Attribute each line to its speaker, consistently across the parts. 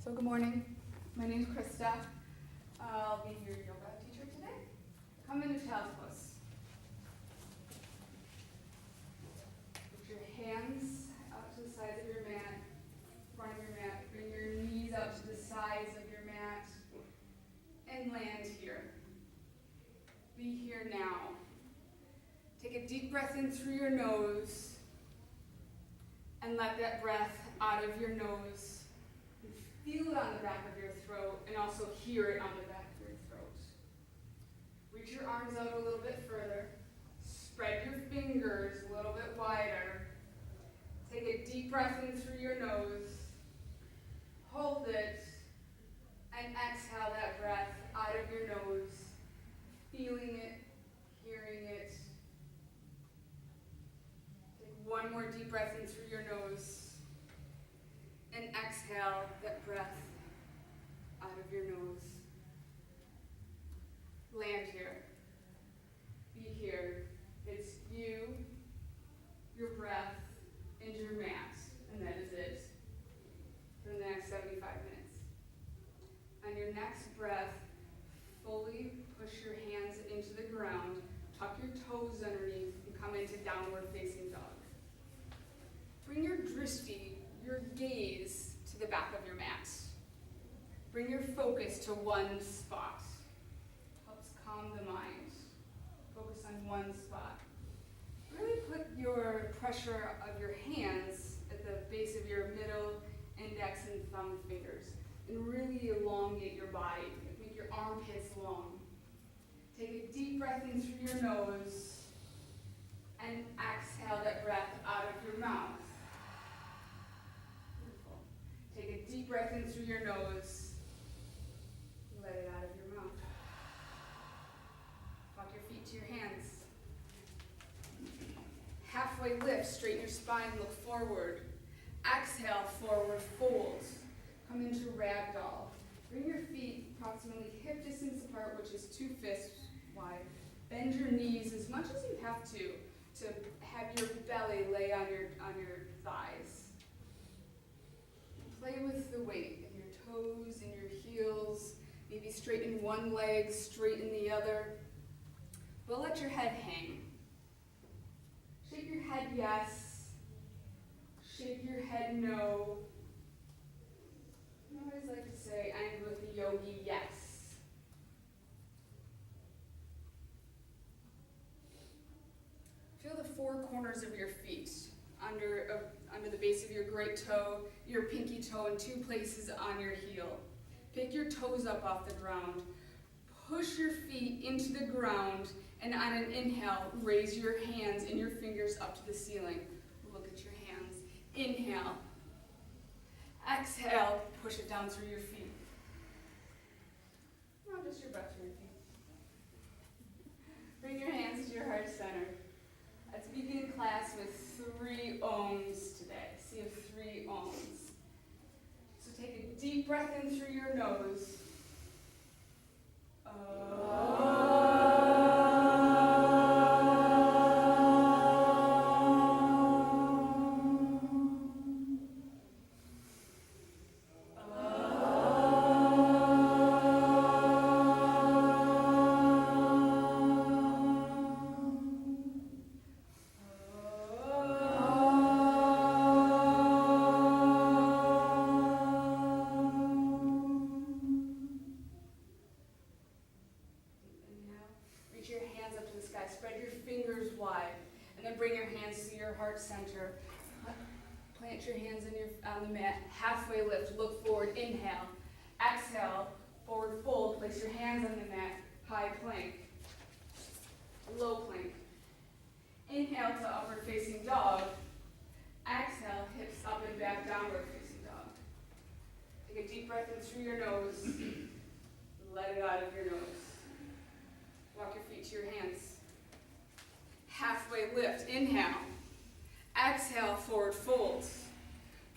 Speaker 1: So good morning. My name is Krista. I'll be your yoga teacher today. Come into child's pose. Put your hands out to the sides of your mat, front of your mat. Bring your knees out to the sides of your mat and land here. Be here now. Take a deep breath in through your nose and let that breath out of your nose. Feel it on the back of your throat and also hear it on the back of your throat. Reach your arms out a little bit further. Spread your fingers a little bit wider. Take a deep breath in through your nose. Hold it and exhale that breath out of your nose. Feeling it, hearing it. Take one more deep breath in through your nose. And exhale that breath out of your nose. Land here. Be here. It's you, your breath, and your mat. And that is it for the next 75 minutes. On your next breath, fully push your hands into the ground. Tuck your toes underneath and come into downward facing dog. Bring your drishti, your gaze, to the back of your mat. Bring your focus to one spot. Helps calm the mind. Focus on one spot. Really put your pressure of your hands at the base of your middle, index, and thumb fingers. And really elongate your body. Make your armpits long. Take a deep breath in through your nose and exhale that breath out of your mouth. Take a deep breath in through your nose. Let it out of your mouth. Walk your feet to your hands. Halfway lift, straighten your spine, look forward. Exhale, forward fold. Come into ragdoll. Bring your feet approximately hip distance apart, which is 2 fists wide. Bend your knees as much as you have to have your belly lay on your thighs. Play with the weight of your toes and your heels. Maybe straighten one leg, straighten the other. But let your head hang. Shake your head yes. Shake your head no. I always like to say, I'm with the yogi, yes. Feel the 4 corners of your feet under the base of your great toe, your pinky toe, and 2 places on your heel. Pick your toes up off the ground. Push your feet into the ground, and on an inhale, raise your hands and your fingers up to the ceiling. Look at your hands. Inhale. Exhale, push it down through your feet. Not just your breath through your feet. Bring your hands to your heart center. Let's begin class with 3 ohms today. See if 3 ohms. So take a deep breath in through your nose. Center. Plant your hands on the mat. Halfway lift. Look forward. Inhale. Exhale. Forward fold. Place your hands on the mat. High plank. Low plank. Inhale to upward facing dog. Exhale. Hips up and back. Downward facing dog. Take a deep breath in through your nose. Let it out of your nose. Walk your feet to your hands. Halfway lift. Inhale. Exhale, forward fold.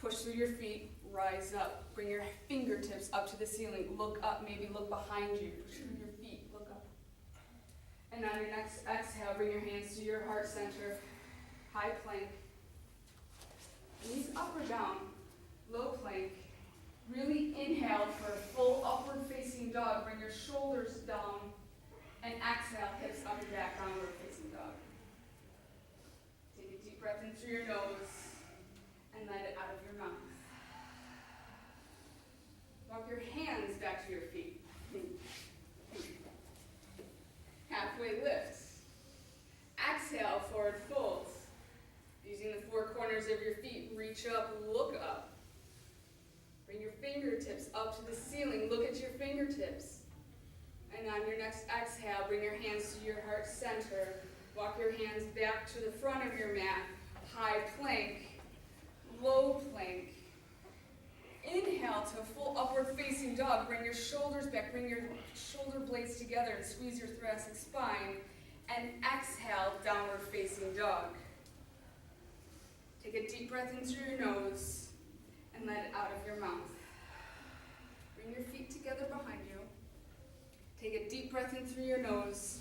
Speaker 1: Push through your feet, rise up. Bring your fingertips up to the ceiling. Look up, maybe look behind you. Push through your feet, look up. And on your next exhale, bring your hands to your heart center. High plank. Knees up or down. Low plank. Really inhale. through your nose and let it out of your mouth. Walk your hands back to your feet. Halfway lift. Exhale, forward fold. Using the four corners of your feet, reach up, look up. Bring your fingertips up to the ceiling. Look at your fingertips. And on your next exhale, bring your hands to your heart center. Walk your hands back to the front of your mat. High plank, low plank. Inhale to a full upward facing dog. Bring your shoulders back. Bring your shoulder blades together and squeeze your thoracic spine. And exhale, downward facing dog. Take a deep breath in through your nose and let it out of your mouth. Bring your feet together behind you. Take a deep breath in through your nose.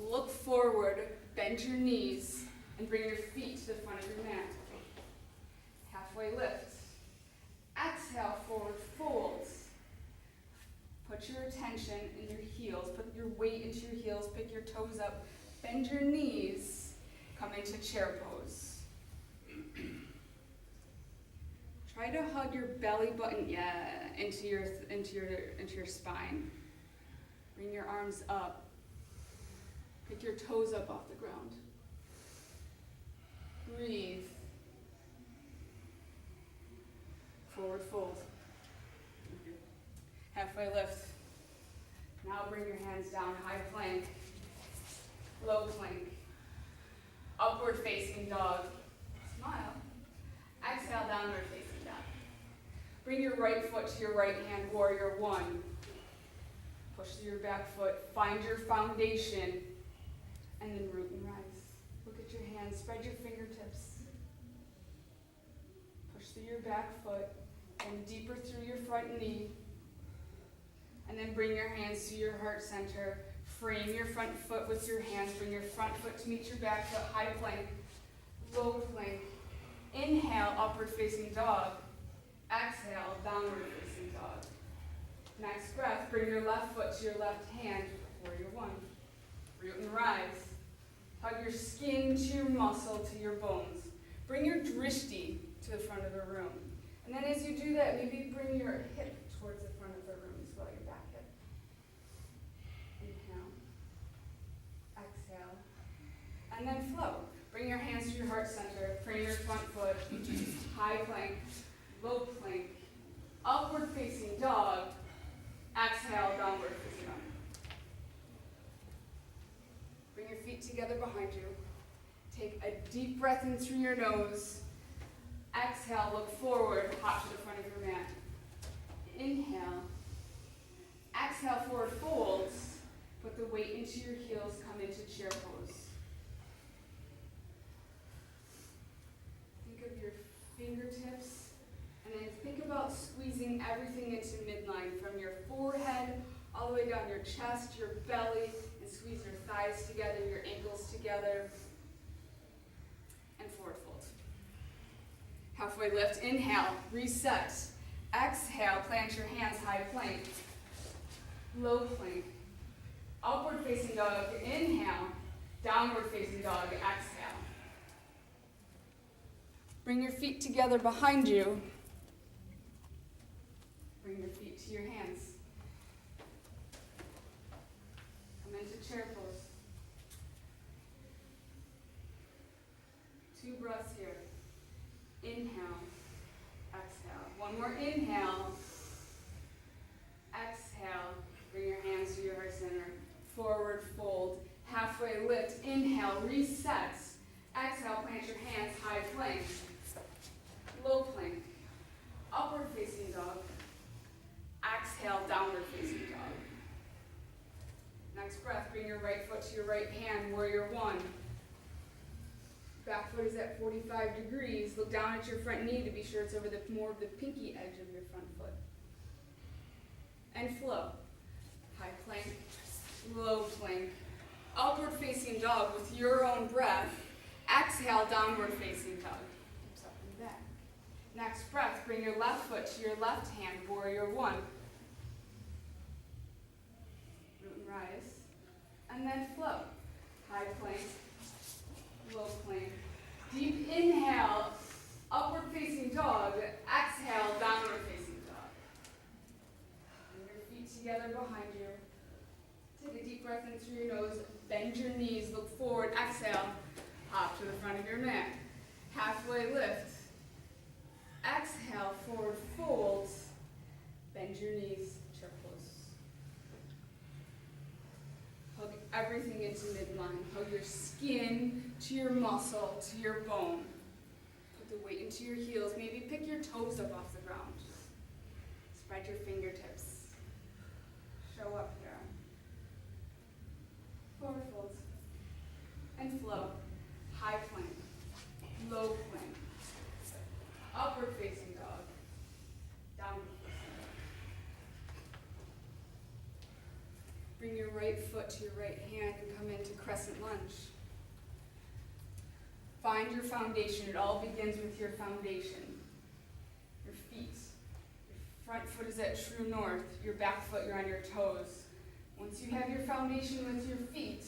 Speaker 1: Look forward, bend your knees, and bring your feet to the front of your mat. Halfway lift. Exhale, forward fold. Put your attention in your heels. Put your weight into your heels. Pick your toes up. Bend your knees. Come into chair pose. Try to hug your belly button, into your spine. Bring your arms up. Pick your toes up off the ground. Breathe. Forward fold. Halfway lift. Now bring your hands down, high plank, low plank, upward facing dog. Smile. Exhale, downward facing dog. Bring your right foot to your right hand, warrior one. Push through your back foot, find your foundation, and then root and rise. Look at your hands, spread your fingertips. Push through your back foot, and deeper through your front knee. And then bring your hands to your heart center. Frame your front foot with your hands. Bring your front foot to meet your back foot. High plank, low plank. Inhale, upward facing dog. Exhale, downward facing dog. Next breath, bring your left foot to your left hand. Warrior one. Root and rise. Hug your skin to your muscle to your bones. Bring your drishti to the front of the room. And then as you do that, maybe bring your hip towards the front of the room as well, your back hip. Inhale. Exhale. And then flow. Bring your hands to your heart center. Frame your front foot. High plank. Low plank. Upward facing dog. Exhale, downward facing dog. Bring your feet together behind you. Take a deep breath in through your nose. Exhale, look forward, hop to the front of your mat. Inhale. Exhale, forward folds. Put the weight into your heels, come into chair pose. Think of your fingertips, and then think about squeezing everything into midline from your forehead all the way down your chest, your belly, and squeeze your thighs together, your ankles together, and forward fold. Halfway lift, inhale, reset. Exhale, plant your hands, high plank, low plank. Upward facing dog, inhale. Downward facing dog, exhale. Bring your feet together behind you. Bring your feet to your hands. Come into chair pose. 2 breaths here. Inhale, exhale. One more inhale. Exhale. Bring your hands to your heart center. Forward fold. Halfway lift. Inhale, reset. Exhale, plant your hands, high plank. Low plank. Upward facing dog. Exhale, downward facing dog. Next breath, bring your right foot to your right hand, warrior one. Back foot is at 45 degrees. Look down at your front knee to be sure it's over the more of the pinky edge of your front foot. And flow. High plank, low plank. Upward facing dog with your own breath. Exhale, downward facing dog. Hips up and back. Next breath, bring your left foot to your left hand, warrior one. Root and rise. And then flow. High plank, low plank, Deep inhale, upward facing dog. Exhale, downward facing dog. Bring your feet together behind you. Take a deep breath in through your nose. Bend your knees, look forward. Exhale, hop to the front of your mat. Halfway lift. Exhale, forward fold. Bend your knees, chair pose. Hug everything into midline. Hug your skin to your muscle, to your bone. Put the weight into your heels. Maybe pick your toes up off the ground. Spread your fingertips. Show up here. Forward fold. And flow. High plank. Low plank. Upward facing dog. Downward facing dog. Bring your right foot to your right hand and come into crescent lunge. Find your foundation. It all begins with your foundation. Your feet. Your front foot is at true north. Your back foot, you're on your toes. Once you have your foundation with your feet,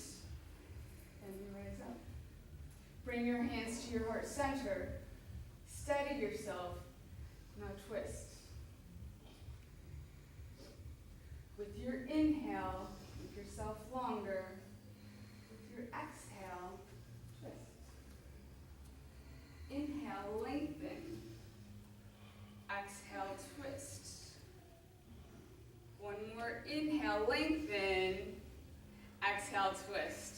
Speaker 1: then you raise up. Bring your hands to your heart center. Steady yourself. Now twist. With your inhale, make yourself longer. With your exhale, twist. Inhale, lengthen. Exhale, twist. One more inhale, lengthen. Exhale, twist.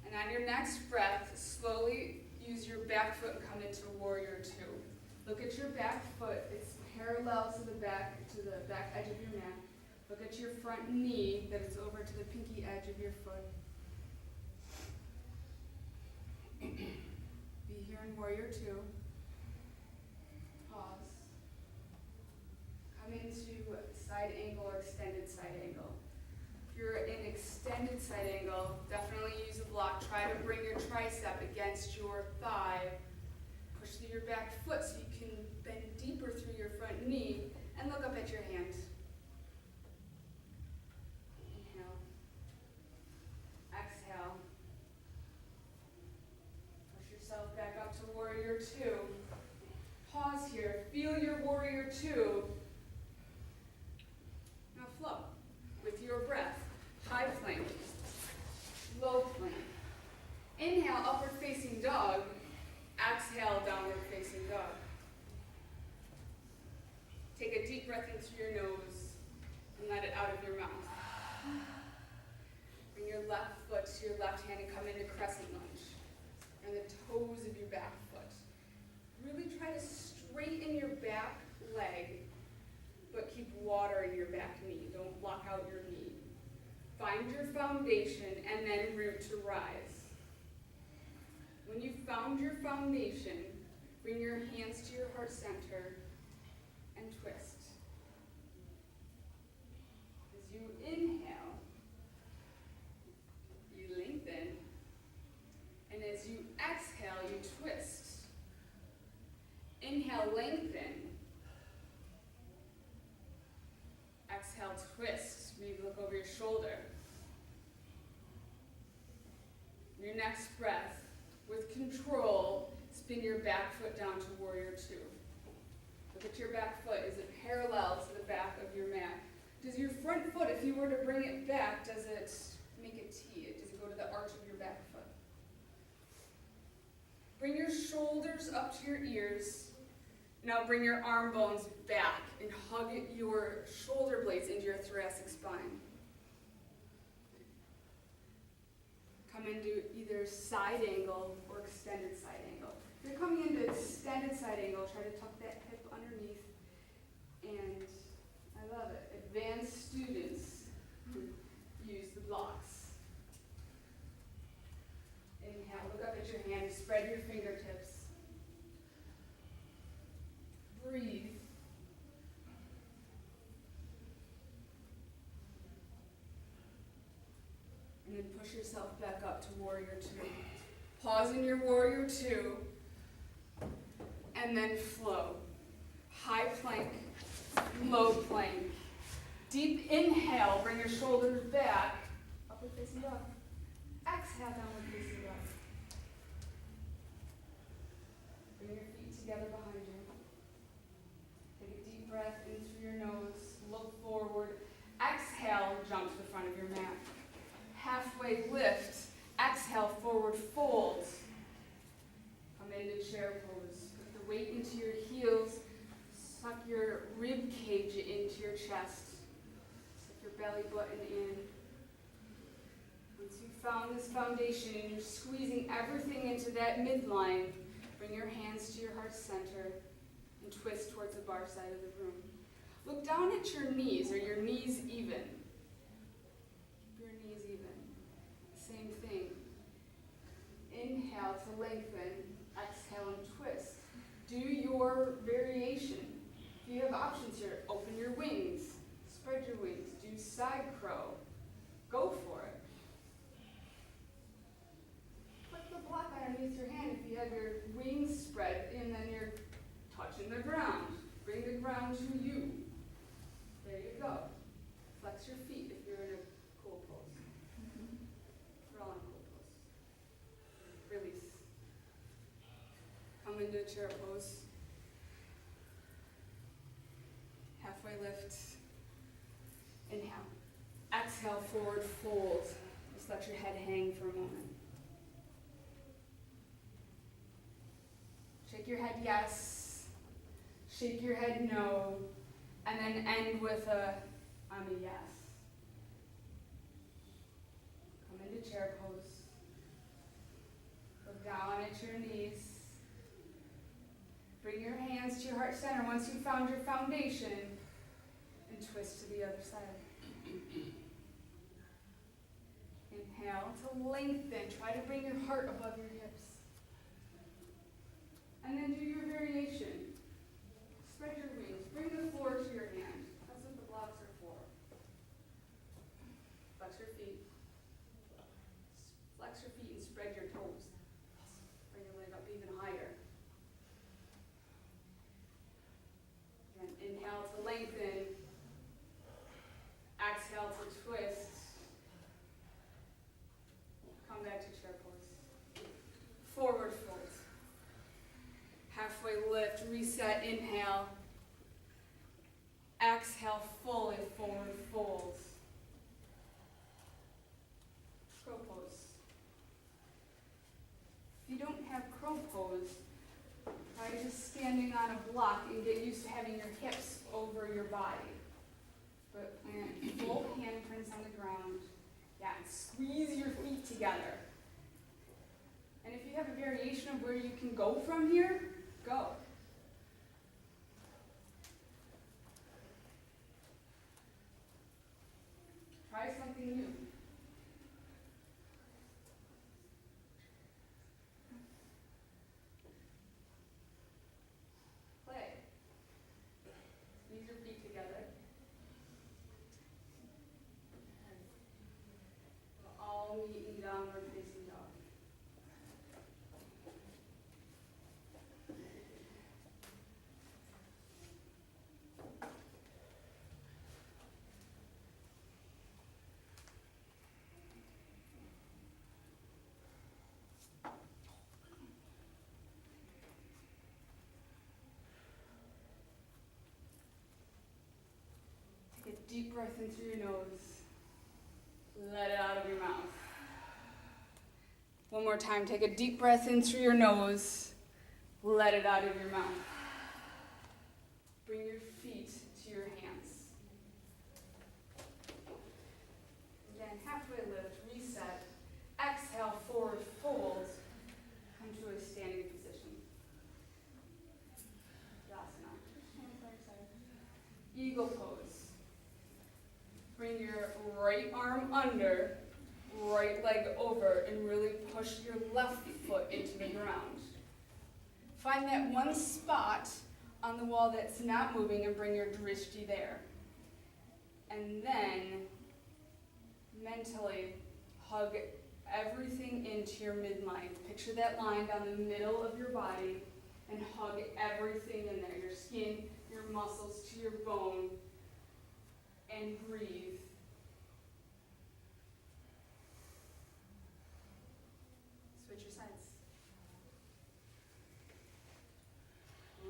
Speaker 1: And on your next breath, slowly use your back foot and come into warrior two. Look at your back foot. It's parallel to the back edge of your mat. Look at your front knee that is over to the pinky edge of your foot. Be here in warrior two. Pause. Come into side angle or extended side angle. If you're in extended side angle, definitely use a block. Try to bring your tricep against your thigh. Push through your back foot so you can bend deeper through your front knee and look up at your hand. Inhale. Exhale. Push yourself back up to warrior two. Pause here. Feel your warrior two. Now flow with your breath. High plank. Low plank. Inhale, upward facing dog. Exhale, downward facing dog. Take a deep breath in through your nose and let it out of your mouth. Bring your left foot to your left hand and come into crescent lunge. And the toes of your back foot. Really try to straighten your back leg, but keep water in your back knee. Don't block out your knee. Find your foundation and then root to rise. When you've found your foundation, bring your hands to your heart center and twist. As you inhale, you lengthen. And as you exhale, you twist. Inhale, lengthen. Exhale, twist. Maybe look over your shoulder. Your next breath, with control, spin your back foot down to warrior two. Look at your back foot. Is it parallel to the back of your mat? Does your front foot, if you were to bring it back, does it make a T? Does it go to the arch of your back foot? Bring your shoulders up to your ears. Now bring your arm bones back and hug your shoulder blades into your thoracic spine. Come into either side angle or extended side angle. If you're coming into extended side angle, try to tuck that hip underneath. And I love it. Advanced students use the blocks. Inhale, look up at your hand, spread your fingertips. Breathe. And then push yourself back up to warrior two. Pause in your warrior two. And then flow. High plank, low plank. Deep inhale, bring your shoulders back. Upward facing dog. Exhale, downward facing dog. breath in through your nose. Look forward. Exhale, jump to the front of your mat. Halfway lift. Exhale, forward fold. Come into chair pose. Put the weight into your heels. Suck your rib cage into your chest. Suck your belly button in. Once you've found this foundation and you're squeezing everything into that midline, bring your hands to your heart center and twist towards the bar side of the room. Look down at your knees. Are your knees even? Keep your knees even. Same thing. Inhale to lengthen. Exhale and twist. Do your variation. If you have options here, open your wings. Spread your wings. Do side crow. Go for it. Put the block underneath your hand if you have your wings spread and then you're touching the ground. Bring the ground to you. There you go. Flex your feet if you're in a cool pose. We're all in a cool pose. Release. Come into a chair pose. Halfway lift. Inhale. Exhale, forward fold. Just let your head hang for a moment. Shake your head yes. Shake your head no. And then end with I'm a yes. Come into chair pose. Look down at your knees. Bring your hands to your heart center once you've found your foundation and twist to the other side. Inhale to lengthen. Try to bring your heart above your hips. And then do your variation. Spread your wings. Bring the floor to your hand. That's what the blocks are for. Flex your feet. Flex your feet and spread your toes. Bring your leg up even higher. And inhale to lengthen. Exhale to twist. Come back to chair pose. Forward fold. Halfway lift, reset, inhale. Exhale, fully forward fold. Crow pose. If you don't have crow pose, try just standing on a block and get used to having your hips over your body. But plant full handprints on the ground. Yeah, and squeeze your feet together. And if you have a variation of where you can go from here, go. Try something new. Play. Squeeze your feet together. We'll all meet in downward facing dog. Take a deep breath in through your nose. Let it out of your mouth. One more time. Take a deep breath in through your nose. Let it out of your mouth. Bring your feet to your hands. Again, halfway lift, reset. Exhale, forward fold. Come to a standing position. Yasana. Eagle pose. Bring your right arm under, right leg over, and really push your left foot into the ground. Find that one spot on the wall that's not moving and bring your drishti there. And then mentally hug everything into your midline. Picture that line down the middle of your body and hug everything in there, your skin, your muscles to your bone, and breathe. Switch your sides.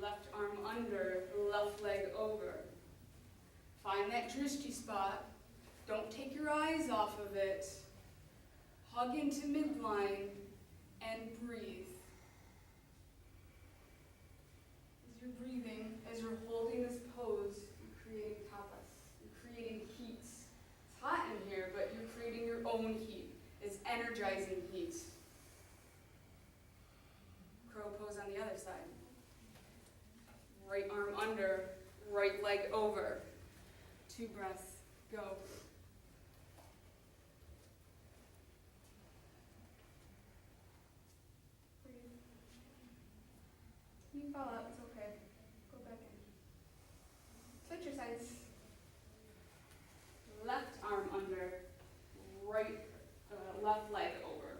Speaker 1: Left arm under, left left leg over. Find that drishti spot. Don't take your eyes off of it. Hug into midline and breathe. As you're breathing, as you're holding this pose, you're creating tapas. You're creating heat. It's hot in here, but you're creating your own heat. It's energizing heat. Crow pose on the other side. Right arm under, right leg over. 2 breaths, go. Breathe. You fall out, it's okay. Go back in. Switch your sides. Left arm under, left leg over.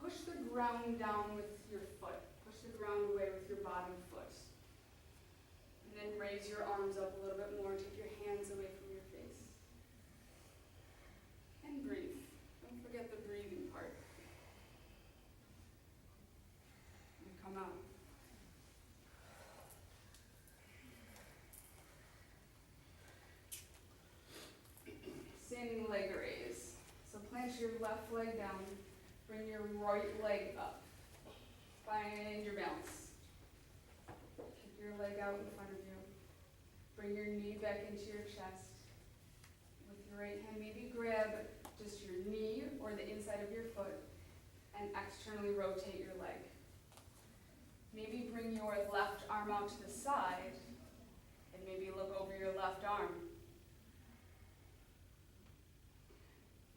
Speaker 1: Push the ground down with your foot. Push the ground away with your bottom foot. And then raise your arms up a little bit more. Take your hands away from your face. And breathe. Don't forget the breathing part. And come out. Standing leg raise. So plant your left leg down. Bring your right leg up. Find your balance. Kick your leg out in front of you. Bring your knee back into your chest. With your right hand, maybe grab just your knee or the inside of your foot and externally rotate your leg. Maybe bring your left arm out to the side and maybe look over your left arm.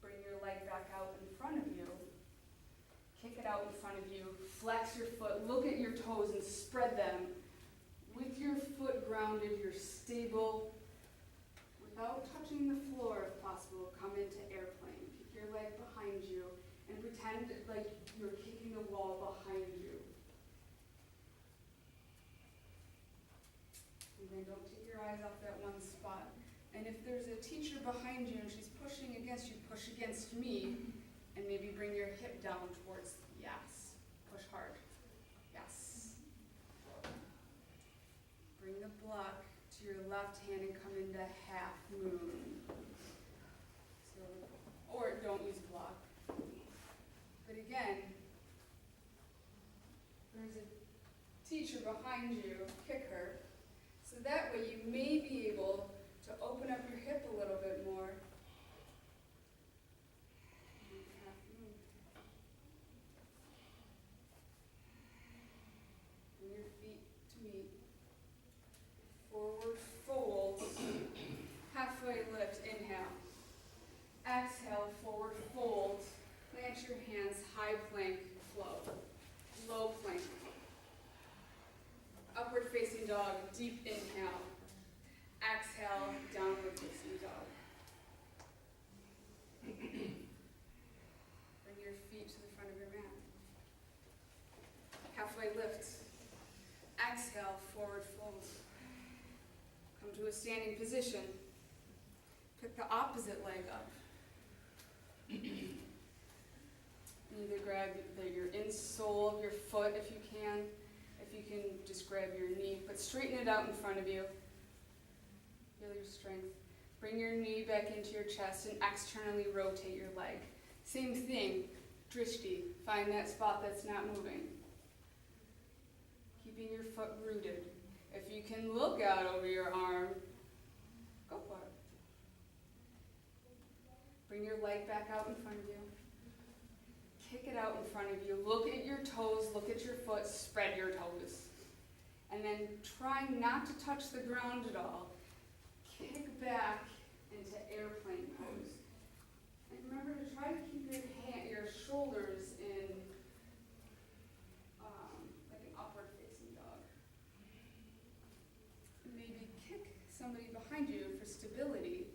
Speaker 1: Bring your leg back out in front of you. Kick it out in front of you. Flex your foot. Look at your toes and spread them. With your foot grounded, you're stable. Without touching the floor, if possible, come into airplane. Kick your leg behind you and pretend like you're kicking the wall behind you. And then don't take your eyes off that one spot. And if there's a teacher behind you and she's pushing against you, push against me. And maybe bring your hip down towards yes. Push hard. Yes. Bring the block to your left hand and come into half moon. So, or don't use block. But again, there's a teacher behind you, kick her. So that way you may be able to open up your hip a little bit more. Bring your feet to meet. Forward fold. Halfway lift, inhale. Exhale, forward fold. Plant your hands, high plank, flow. Low plank. Upward facing dog, deep inhale. Exhale, downward facing dog. Bring your feet to the front of your mat. Halfway lift. Exhale, forward fold. Come to a standing position. Pick the opposite leg up. Either grab your insole of your foot if you can. If you can, just grab your knee, but straighten it out in front of you. Feel your strength. Bring your knee back into your chest and externally rotate your leg. Same thing, drishti. Find that spot that's not moving. Keeping your foot rooted. If you can look out over your arm, go for it. Bring your leg back out in front of you. Kick it out in front of you. Look at your toes, look at your foot, spread your toes. And then try not to touch the ground at all. Kick back into airplane pose. And remember to try to keep your shoulders in like an upward facing dog. Maybe kick somebody behind you for stability.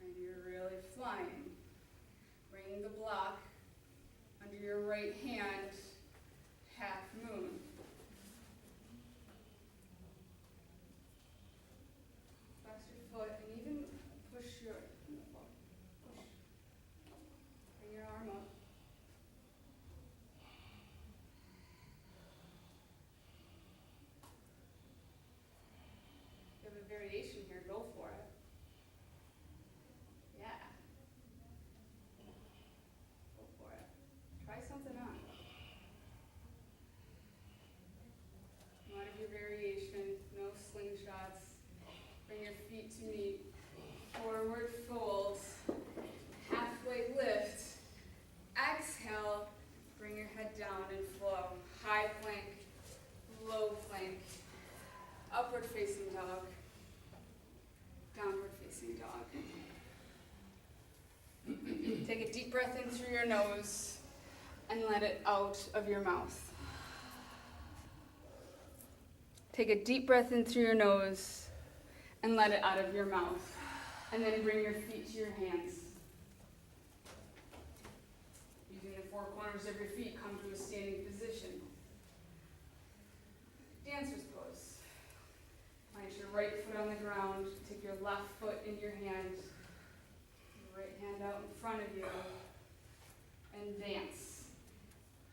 Speaker 1: And you're really flying. Bring the block under your right hand, half moon. Flex your foot and even push your push. Bring your arm up. a variation here, go for it. Yeah. Go for it. Try something on. You want to do variation, no slingshots. Bring your feet to meet. Forward fold. Halfway lift. Exhale. Bring your head down and flow. High plank, low plank. Upward facing dog. Downward facing dog. Take a deep breath in through your nose and let it out of your mouth. Take a deep breath in through your nose and let it out of your mouth. And then bring your feet to your hands. Using the four corners of your feet, come to a standing position. Dancer's pose. Plant your right foot on the ground. Take your left foot in your hand. Your right hand out in front of you. And dance.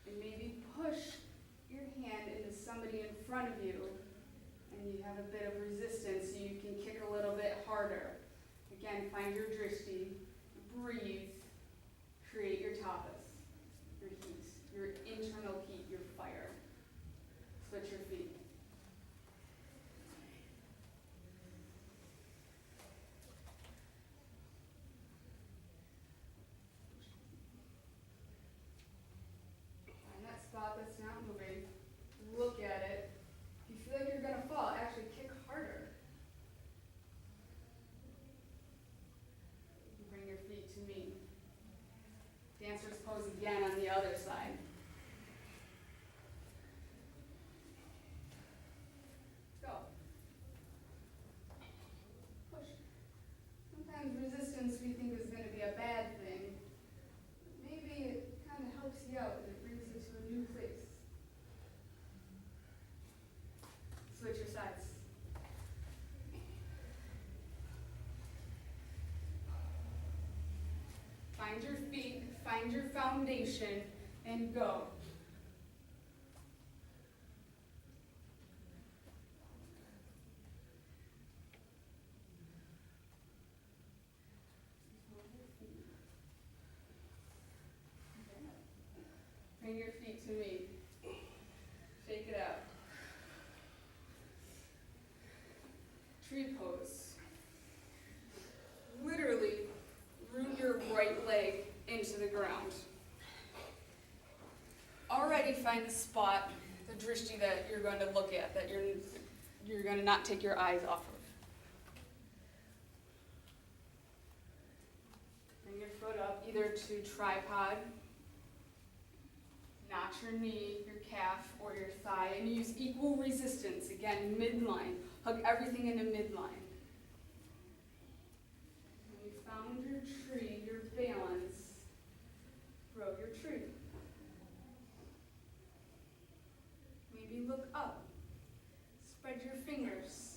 Speaker 1: And maybe push your hand into somebody in front of you. And you have a bit of resistance, so you can kick a little bit harder. Again, find your drishti. Breathe. Create your tapas. Your heat. Your internal heat, your fire. Switch your feet. Find that spot that's not moving. Look at it. If you feel like you're going to fall, actually kick harder. Bring your feet to meet. Dancer's pose again on the other side. Go. Push. Sometimes resistance we think is going to be a bad thing. Maybe it kind of helps you out and it brings you to a new place. Switch your sides. Find your feet, find your foundation, and go. Bring your feet to me. Shake it out. Tree pose. Literally root your right leg into the ground. Already find the spot, the drishti that you're going to look at, that you're going to not take your eyes off of. Bring your foot up either to tripod, notch your knee, your calf, or your thigh, and use equal resistance. Again, midline. Hug everything into midline. When you found your tree, your balance, grow your tree. Maybe look up. Spread your fingers.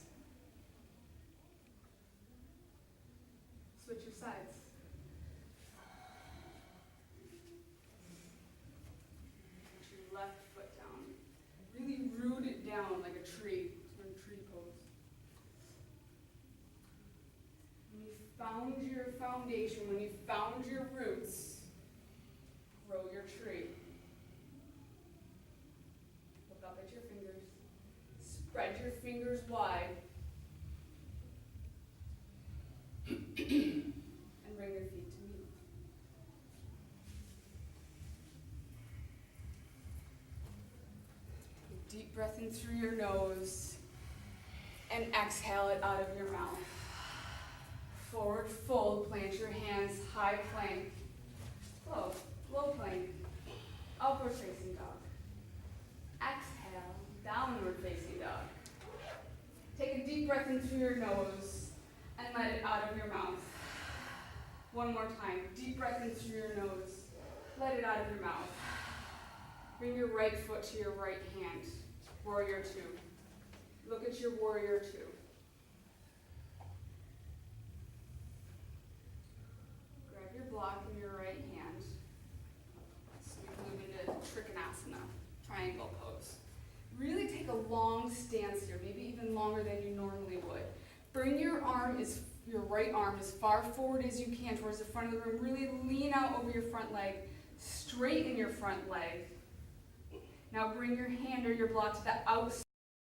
Speaker 1: Switch your sides. Put your left foot down. Really root it down like a tree. In tree pose. When you found your foundation, when you found your roots, grow your tree. Look up at your fingers. Spread your fingers wide. And bring your feet to meet. Deep breath in through your nose and exhale it out of your mouth. Forward fold, plant your hands, high plank, low plank, upward facing dog. Exhale, downward facing dog. Take a deep breath in through your nose and let it out of your mouth. One more time, deep breath in through your nose, let it out of your mouth. Bring your right foot to your right hand, warrior two. Look at your warrior two. Grab your block in your right hand. So we move into Trikonasana, triangle pose. Really take a long stance here, maybe even longer than you normally would. Bring your right arm as far forward as you can towards the front of the room. Really lean out over your front leg. Straighten your front leg. Now bring your hand or your block to the outside